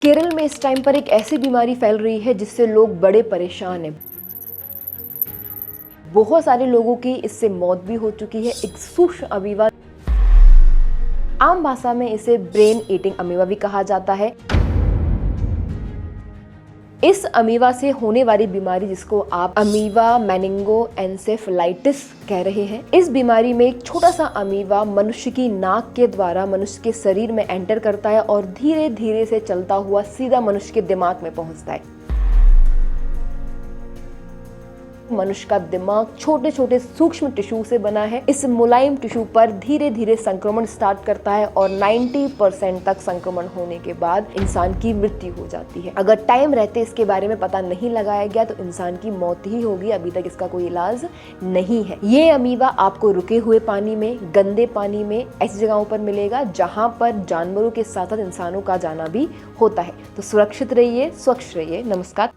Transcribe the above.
केरल में इस टाइम पर एक ऐसी बीमारी फैल रही है जिससे लोग बड़े परेशान हैं। बहुत सारे लोगों की इससे मौत भी हो चुकी है। एक सूक्ष्म अमीबा, आम भाषा में इसे ब्रेन ईटिंग अमीबा भी कहा जाता है। इस अमीबा से होने वाली बीमारी जिसको आप अमीबा मेनिंगोएन्सेफलाइटिस कह रहे हैं, इस बीमारी में एक छोटा सा अमीबा मनुष्य की नाक के द्वारा मनुष्य के शरीर में एंटर करता है और धीरे धीरे से चलता हुआ सीधा मनुष्य के दिमाग में पहुंचता है। मनुष्य का दिमाग छोटे छोटे सूक्ष्म टिश्यू से बना है। इस मुलायम टिश्यू पर धीरे धीरे संक्रमण स्टार्ट करता है और 90% तक संक्रमण होने के बाद इंसान की मृत्यु हो जाती है। अगर टाइम रहते इसके बारे में पता नहीं लगाया गया तो इंसान की मौत ही होगी। अभी तक इसका कोई इलाज नहीं है। ये अमीबा आपको रुके हुए पानी में, गंदे पानी में, ऐसी जगहों पर मिलेगा जहां पर जानवरों के साथ साथ इंसानों का जाना भी होता है। तो सुरक्षित रहिए, स्वच्छ रहिए। नमस्कार।